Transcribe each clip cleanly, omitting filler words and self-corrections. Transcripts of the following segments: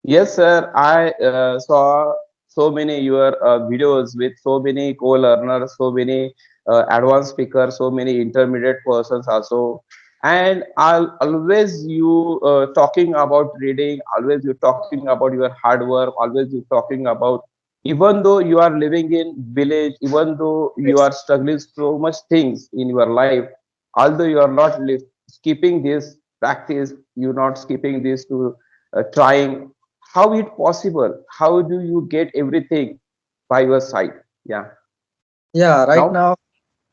Yes, sir. I saw so many your videos with so many co-learners, so many advanced speakers, so many intermediate persons also. And I'll always you talking about reading, always you talking about your hard work, always you talking about even though you are living in village, even though you Yes. are struggling so much things in your life, although you are not skipping this practice, you not skipping this to trying how it possible, how do you get everything by your side? Yeah, Yeah, right now, now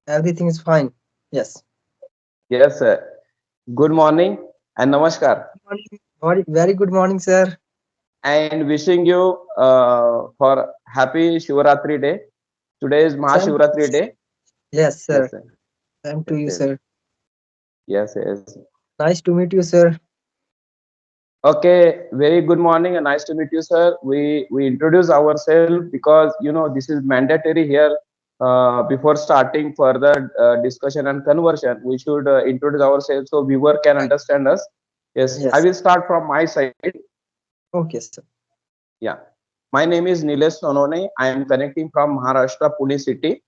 everything is fine. Yes. yes, sir. Good morning and namaskar, Good morning. Very good morning, sir. and wishing you for happy Shivaratri day. Today is Same. Mahashivratri day. Yes, sir. Yes, sir. Same to Yes, you, yes, sir. yes, yes. Nice to meet you, sir. Okay, very good morning and nice to meet you, sir. We introduce ourselves because this is mandatory here. Before starting further discussion and conversion, we should introduce ourselves so viewer can Right. understand us. Yes, I Yes. will start from my side. Okay, sir. Yeah, my name is Nilesh Sonone. I am connecting from Maharashtra, Pune city.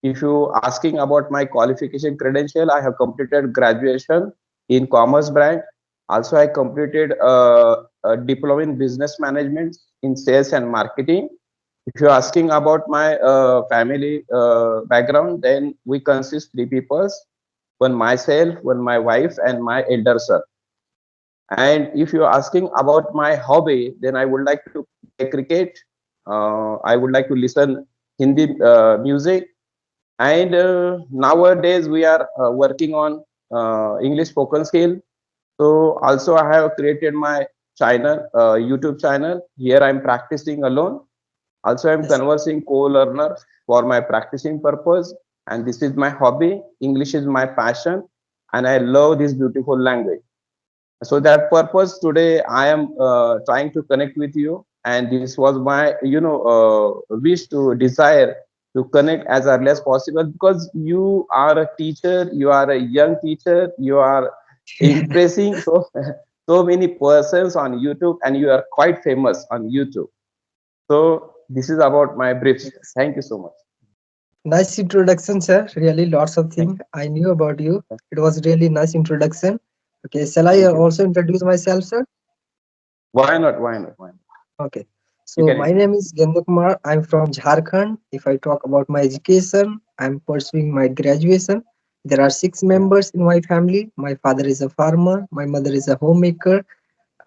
If you asking about my qualification credential, I have completed graduation in commerce branch. Also, I completed a diploma in business management in sales and marketing. If you're asking about my family background, then we consist three people: one myself, one my wife, and my elder son. And if you're asking about my hobby, then I would like to play cricket. I would like to listen Hindi music, and nowadays we are working on English spoken skill. So also I have created my channel, YouTube channel. Here I'm practicing alone. Also I'm Yes. conversing co-learner for my practicing purpose, and this is my hobby. English is my passion, and I love this beautiful language. So that purpose today I am trying to connect with you, and this was my wish to desire to connect as early as possible, because you are a teacher, you are a young teacher, you are impressing so so many persons on YouTube, and you are quite famous on YouTube. So this is about my briefs. Yes. Thank you so much. Nice introduction, sir. Really, lots of Thank things I knew about you. you. It was really nice introduction. Okay, shall I Thank you. also introduce myself, sir? Why not? Why not? Why not? Okay. You So can my introduce. name is Gendo Kumar. I'm from Jharkhand. If I talk about my education, I'm pursuing my graduation. There are six Yeah. members in my family. My father is a farmer. My mother is a homemaker.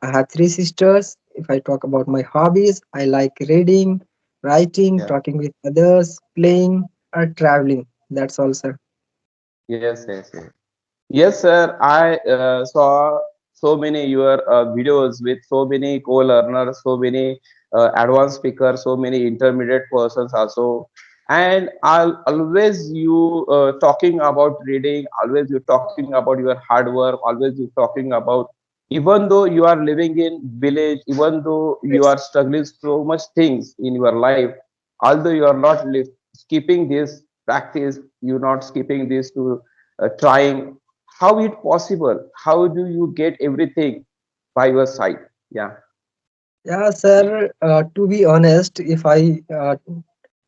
I have three sisters. If I talk about my hobbies, I like reading, writing, Yeah. talking with others, playing, or traveling. That's all, sir. Yes, yes, yes. Yes, sir. I saw so many your videos with so many co-learners, so many advanced speakers, so many intermediate persons also. And I'll always you talking about reading, always you talking about your hard work, always you talking about even though you are living in village, even though you Yes. are struggling so much things in your life, although you are not skipping this practice, you not skipping this to trying how it possible, how do you get everything by your side? Yeah, Yeah, sir. To be honest, if I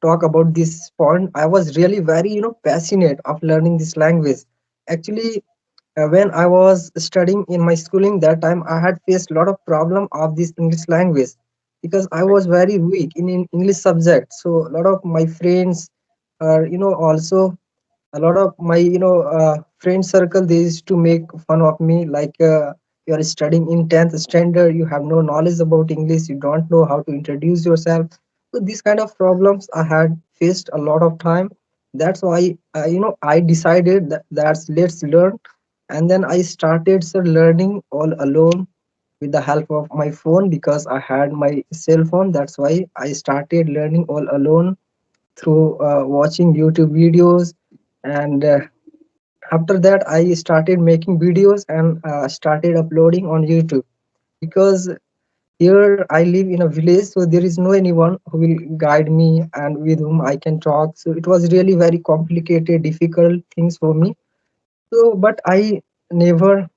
talk about this point, I was really very, passionate of learning this language. Actually, when I was studying in my schooling, that time I had faced a lot of problem of this English language because I right. was very weak in English subject. So a lot of my friends are, also a lot of my friend circle, they used to make fun of me like you are studying in 10th standard, you have no knowledge about English, you don't know how to introduce yourself. So these kind of problems I had faced a lot of time. That's why I decided that's let's learn. And then I started, sir, learning all alone with the help of my phone because I had my cell phone. That's why I started learning all alone through watching YouTube videos. And after that, I started making videos and started uploading on YouTube because here I live in a village, so there is no anyone who will guide me and with whom I can talk. So it was really very complicated, difficult things for me. So, but I never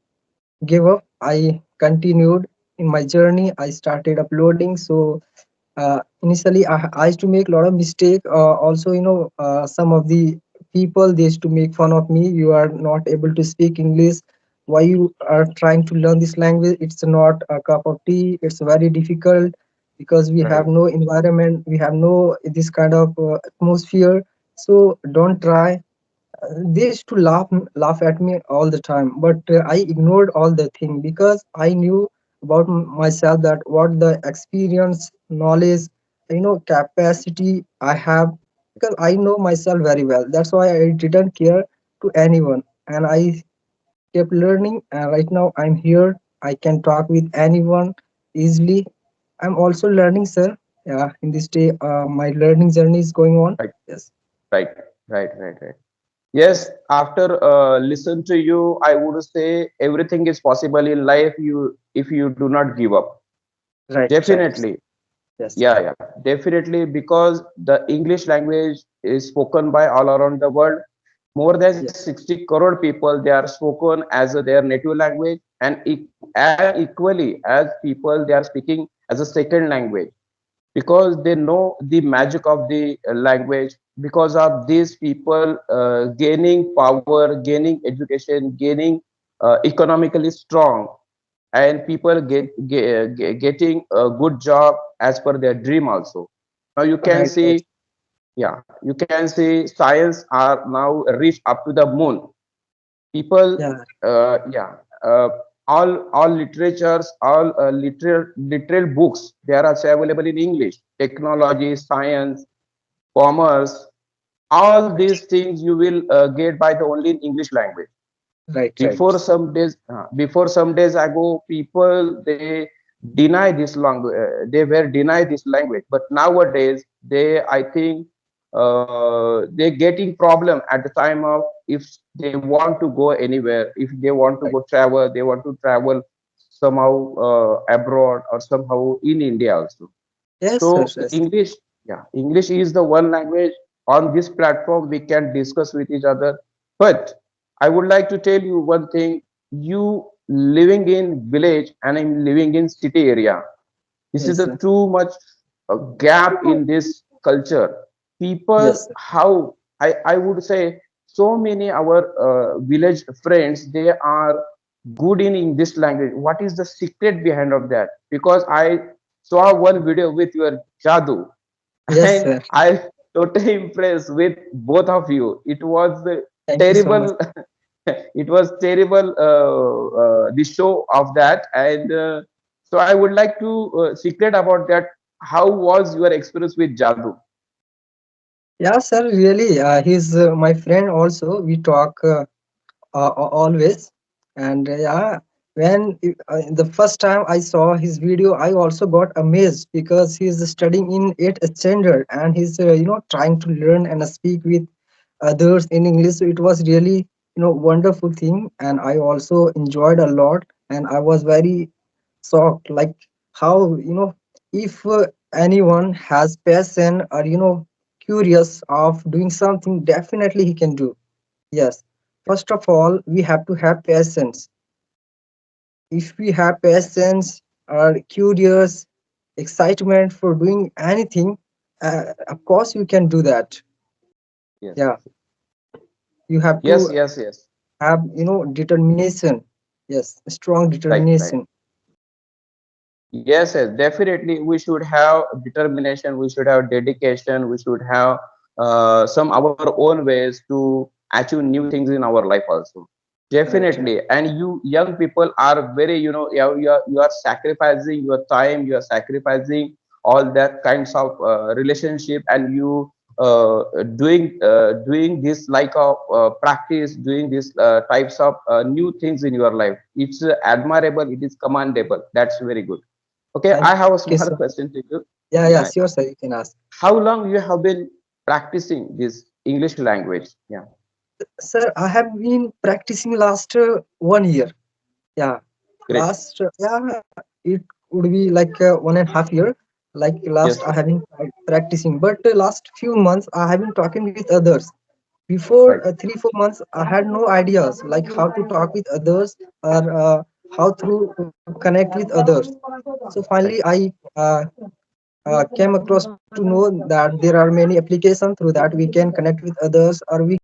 gave up. I continued in my journey I started uploading. So initially I used to make a lot of mistake. Also, some of the people, they used to make fun of me. You are not able to speak English. Why you are trying to learn this language? It's not a cup of tea. It's very difficult because we have Right. no environment. We have no this kind of atmosphere. So don't try. They used to laugh at me all the time, but I ignored all the thing because I knew about myself that what the experience, knowledge, capacity I have, because I know myself very well. That's why I didn't care to anyone, and I kept learning, and right now I'm here. I can talk with anyone easily. I'm also learning, sir. Yeah, in this day my learning journey is going on. Right. Yes. Right. Right. Right. Right. Yes, after listen to you, I would say everything is possible in life. You, if you do not give up, Right, right. definitely. Yes. Yeah, yeah, definitely. Because the English language is spoken by all around the world. More than Yes. 60 crore people, they are spoken as their native language, and equally as people, they are speaking as a second language, because they know the magic of the language. Because of these people gaining power, gaining education, gaining economically strong, and people getting a good job as per their dream also. Now you can Right, right. see, yeah, you can see science are now reached up to the moon. People, Yeah, yeah, all literatures, all literal books, they are also available in English. Technology, science, commerce, all these things you will get by the only in English language. right, right. Before some days ago, people, they deny this language, they were denied this language, but nowadays they, I think, they're getting problem at the time of, if they want to go anywhere, if they want to Right. go travel, they want to travel somehow abroad or somehow in India also. Yes, sir. So Yes. English, yeah, English is the one language on this platform we can discuss with each other. But I would like to tell you one thing. You living in village and I'm living in city area. This is Yes, the sir. too much gap in this culture. People, Yes, sir. how I would say, so many our village friends, they are good in English language. What is the secret behind of that? Because I saw one video with your Jadu, Yes, and sir. I totally impressed with both of you. It was Thank you so much. terrible. It was terrible, the show of that. And so I would like to secret about that. How was your experience with Jadu? Yeah, sir. Really, he's my friend. Also, we talk always, and yeah, the first time I saw his video, I also got amazed because he's studying in 8th standard and he's trying to learn and speak with others in English. So it was really wonderful thing, and I also enjoyed a lot, and I was very shocked, like how if anyone has passion or curious of doing something, definitely he can do. Yes, first of all we have to have patience. If we have patience or curious excitement for doing anything, of course you can do that. Yes, Yeah, you have yes, to yes, yes. have determination. Yes, strong Right, right. determination. Yes, yes, definitely. We should have determination. We should have dedication. We should have some our own ways to achieve new things in our life also. Right, right. Definitely. And you young people are very, you are sacrificing your time. You are sacrificing all that kinds of relationship, and you doing this like of practice, doing this types of new things in your life. It's admirable. It is commendable. That's very good. Okay, Thank I have a you small so much. question to you. Yeah, yeah, Yeah. sure, sir, you can ask. How long you have been practicing this English language? Yeah. Sir, I have been practicing last 1 year. Yeah, Great. last yeah, it would be like 1.5 year. Like last, Yes, I yes. have been practicing, but last few months I have been talking with others. Before Right. 3 4 months, I had no ideas like how to talk with others or how through to connect with others. So finally, I came across to know that there are many applications through that we can connect with others, or we